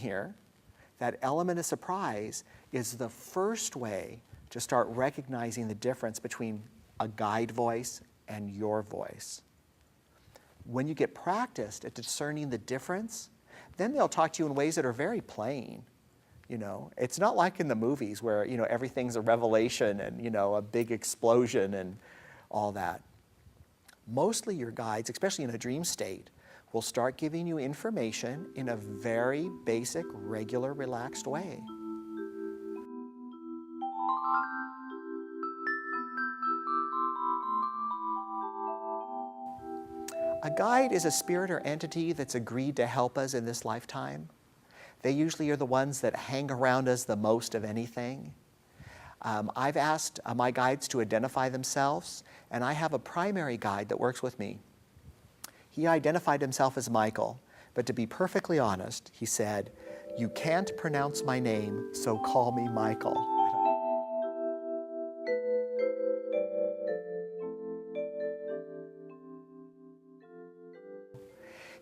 here, that element of surprise is the first way to start recognizing the difference between a guide voice and your voice. When you get practiced at discerning the difference, then they'll talk to you in ways that are very plain. You know, it's not like in the movies where, you know, everything's a revelation and, you know, a big explosion and all that. Mostly your guides, especially in a dream state, will start giving you information in a very basic, regular, relaxed way. A guide is a spirit or entity that's agreed to help us in this lifetime. They usually are the ones that hang around us the most of anything. I've asked my guides to identify themselves, and I have a primary guide that works with me. He identified himself as Michael, but to be perfectly honest, he said, "You can't pronounce my name, so call me Michael."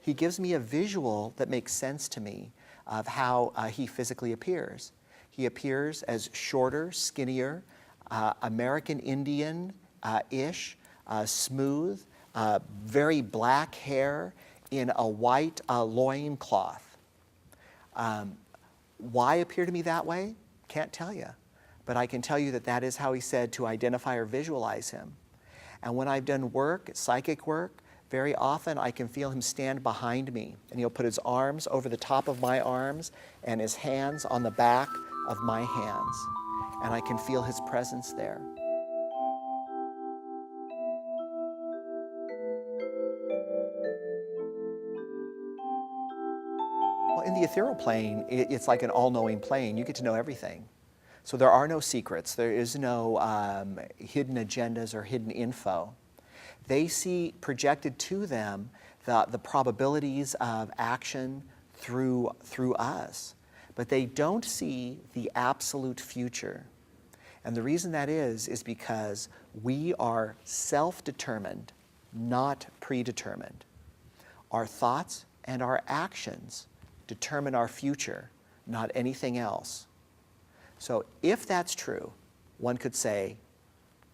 He gives me a visual that makes sense to me of how he physically appears. He appears as shorter, skinnier, American Indian-ish, smooth, very black hair in a white loincloth. Why appear to me that way? Can't tell you. But I can tell you that that is how he said to identify or visualize him. And when I've done work, psychic work, very often I can feel him stand behind me, and he'll put his arms over the top of my arms and his hands on the back of my hands. And I can feel his presence there. Well, in the ethereal plane, it's like an all-knowing plane. You get to know everything. So there are no secrets. There is no hidden agendas or hidden info. They see projected to them the probabilities of action through us, but they don't see the absolute future. And the reason that is because we are self-determined, not predetermined. Our thoughts and our actions determine our future, not anything else. So if that's true, one could say,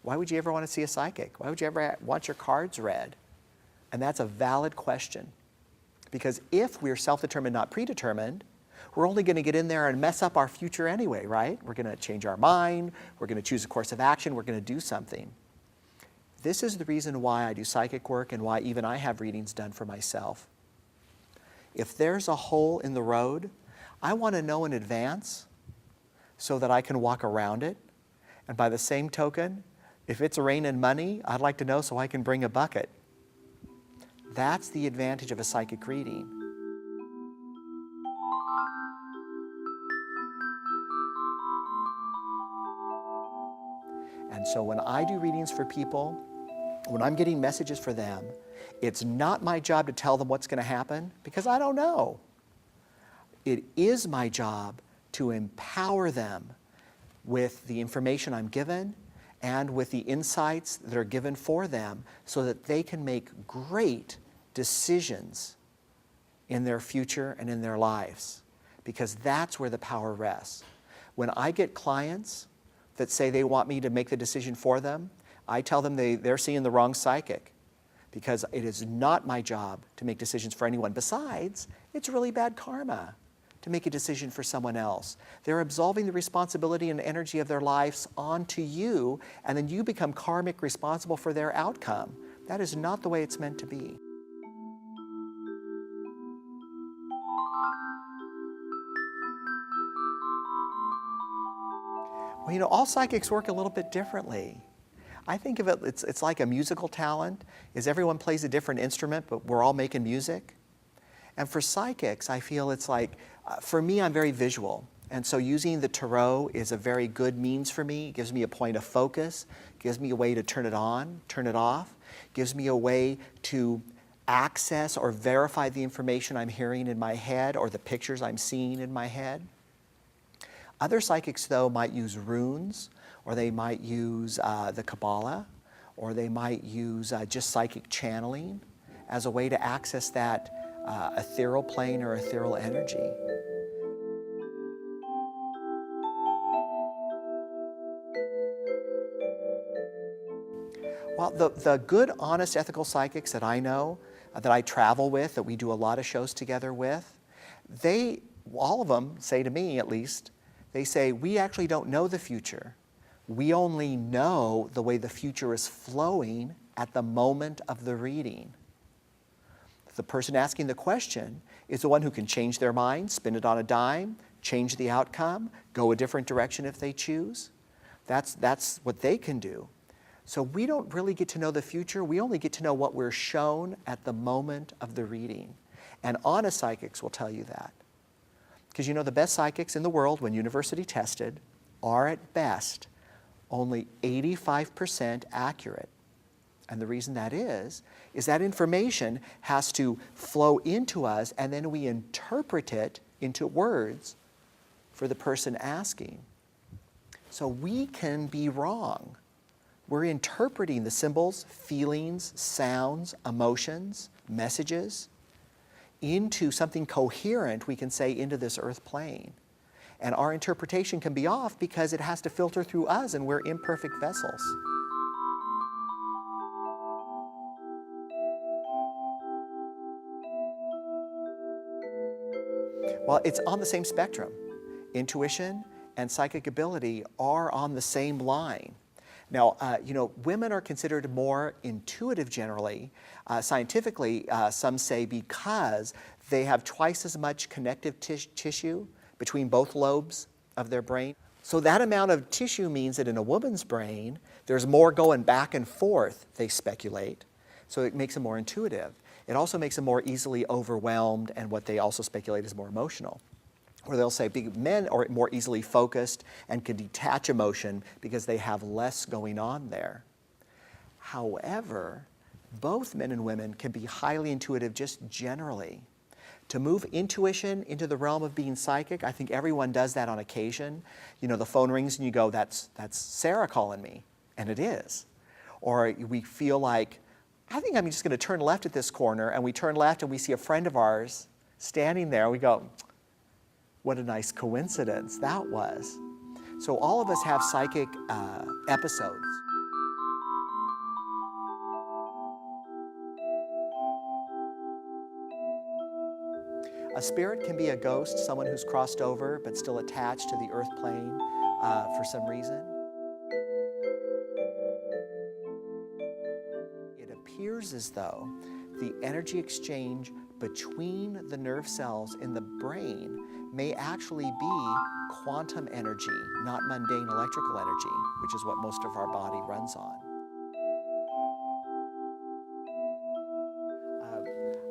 why would you ever want to see a psychic? Why would you ever want your cards read? And that's a valid question. Because if we're self-determined, not predetermined, we're only going to get in there and mess up our future anyway, right? We're going to change our mind. We're going to choose a course of action. We're going to do something. This is the reason why I do psychic work and why even I have readings done for myself. If there's a hole in the road, I want to know in advance so that I can walk around it. And by the same token, if it's raining money, I'd like to know so I can bring a bucket. That's the advantage of a psychic reading. And so when I do readings for people, when I'm getting messages for them, it's not my job to tell them what's going to happen because I don't know. It is my job to empower them with the information I'm given and with the insights that are given for them so that they can make great decisions in their future and in their lives, because that's where the power rests. When I get clients that say they want me to make the decision for them, I tell them they're seeing the wrong psychic, because it is not my job to make decisions for anyone. Besides, it's really bad karma to make a decision for someone else. They're absolving the responsibility and energy of their lives onto you, and then you become karmic responsible for their outcome. That is not the way it's meant to be. Well, you know, all psychics work a little bit differently. I think of it, it's like a musical talent, is everyone plays a different instrument, but we're all making music. And for psychics, I feel it's like, for me, I'm very visual. And so using the tarot is a very good means for me. It gives me a point of focus, gives me a way to turn it on, turn it off, gives me a way to access or verify the information I'm hearing in my head or the pictures I'm seeing in my head. Other psychics, though, might use runes, or they might use the Kabbalah, or they might use just psychic channeling as a way to access that ethereal plane or ethereal energy. Well, the good, honest, ethical psychics that I know, that I travel with, that we do a lot of shows together with, all of them say to me at least, they say, we actually don't know the future. We only know the way the future is flowing at the moment of the reading. The person asking the question is the one who can change their mind, spin it on a dime, change the outcome, go a different direction if they choose. That's what they can do. So we don't really get to know the future. We only get to know what we're shown at the moment of the reading. And honest psychics will tell you that. Because you know the best psychics in the world, when university tested, are at best only 85% accurate. And the reason that is that information has to flow into us and then we interpret it into words for the person asking. So we can be wrong. We're interpreting the symbols, feelings, sounds, emotions, messages into something coherent, we can say, into this earth plane. And our interpretation can be off because it has to filter through us and we're imperfect vessels. Well, it's on the same spectrum. Intuition and psychic ability are on the same line. Now, women are considered more intuitive generally. Scientifically, some say because they have twice as much connective tissue between both lobes of their brain. So that amount of tissue means that in a woman's brain, there's more going back and forth, they speculate. So it makes them more intuitive. It also makes them more easily overwhelmed, and what they also speculate is more emotional. Or they'll say men are more easily focused and can detach emotion because they have less going on there. However, both men and women can be highly intuitive just generally. To move intuition into the realm of being psychic, I think everyone does that on occasion. You know, the phone rings and you go, that's Sarah calling me, and it is. Or we feel like, I think I'm just going to turn left at this corner, and we turn left and we see a friend of ours standing there. We go, what a nice coincidence that was. So all of us have psychic episodes. A spirit can be a ghost, someone who's crossed over but still attached to the earth plane for some reason. It appears as though the energy exchange between the nerve cells in the brain may actually be quantum energy, not mundane electrical energy, which is what most of our body runs on.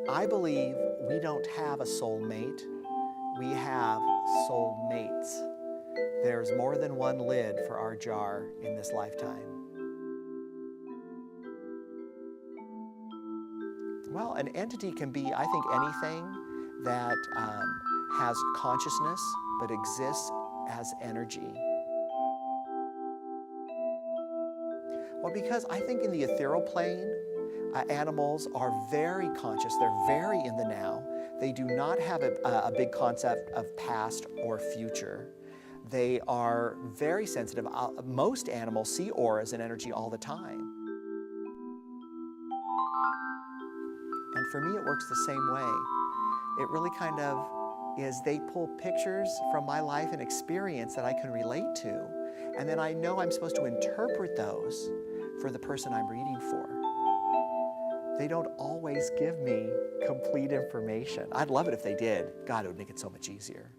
I believe we don't have a soulmate, we have soulmates. There's more than one lid for our jar in this lifetime. Well, an entity can be, I think, anything that has consciousness but exists as energy. Well, because I think in the ethereal plane, animals are very conscious. They're very in the now. They do not have a big concept of past or future. They are very sensitive. Most animals see auras and energy all the time. And for me, it works the same way. It really kind of is, they pull pictures from my life and experience that I can relate to, and then I know I'm supposed to interpret those for the person I'm reading for. They don't always give me complete information. I'd love it if they did. God, it would make it so much easier.